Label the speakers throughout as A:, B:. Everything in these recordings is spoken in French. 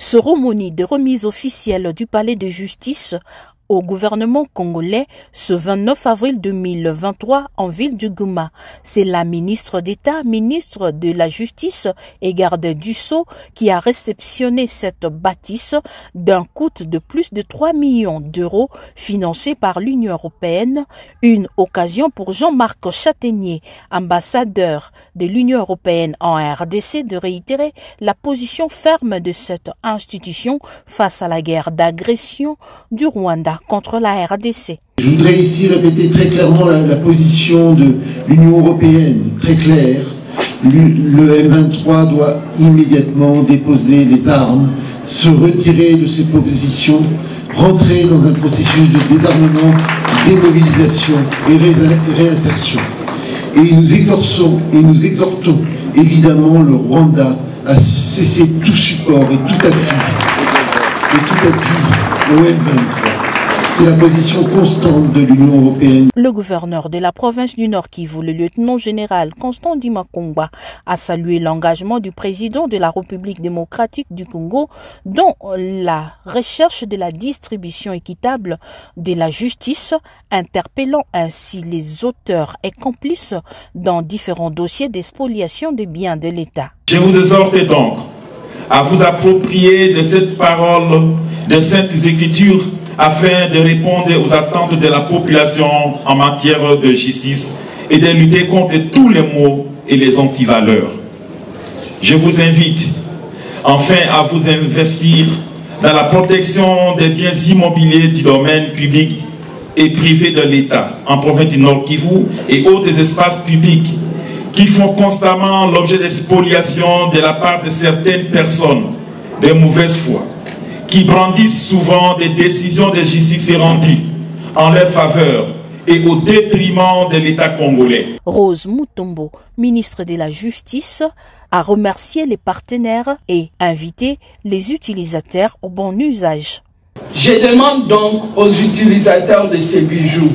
A: Cérémonie de remise officielle du palais de justice au gouvernement congolais ce 29 avril 2023 en ville du Goma. C'est la ministre d'État, ministre de la Justice et garde du Sceau qui a réceptionné cette bâtisse d'un coût de plus de 3 millions d'euros financée par l'Union européenne. Une occasion pour Jean-Marc Chataignier, ambassadeur de l'Union européenne en RDC, de réitérer la position ferme de cette institution face à la guerre d'agression du Rwanda contre la RDC.
B: Je voudrais ici répéter très clairement la position de l'Union européenne, très claire. Le M23 doit immédiatement déposer les armes, se retirer de ses positions, rentrer dans un processus de désarmement, démobilisation et réinsertion. Et nous exhortons évidemment le Rwanda à cesser tout support et tout appui au M23. C'est la position constante de l'Union européenne.
A: Le gouverneur de la province du Nord Kivu, le lieutenant-général Constant Ndimakongwa, a salué l'engagement du président de la République démocratique du Congo dans la recherche de la distribution équitable de la justice, interpellant ainsi les auteurs et complices dans différents dossiers d'expoliation des biens de l'État.
C: Je vous exhorte donc à vous approprier de cette parole des Saintes Écritures afin de répondre aux attentes de la population en matière de justice et de lutter contre tous les maux et les antivaleurs. Je vous invite enfin à vous investir dans la protection des biens immobiliers du domaine public et privé de l'État en province du Nord Kivu et autres espaces publics qui font constamment l'objet de spoliation de la part de certaines personnes de mauvaise foi, qui brandissent souvent des décisions de justice rendues en leur faveur et au détriment de l'État congolais.
A: Rose Mutombo, ministre de la Justice, a remercié les partenaires et invité les utilisateurs au bon usage.
D: Je demande donc aux utilisateurs de ces bijoux,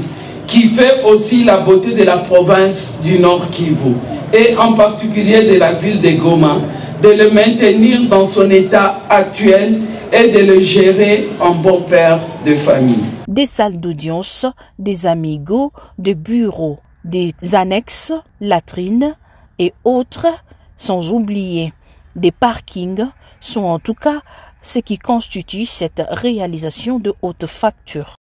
D: qui fait aussi la beauté de la province du Nord Kivu, et en particulier de la ville de Goma, de le maintenir dans son état actuel et de le gérer en bon père de famille.
A: Des salles d'audience, des amigos, des bureaux, des annexes, latrines et autres, sans oublier des parkings, sont en tout cas ce qui constitue cette réalisation de haute facture.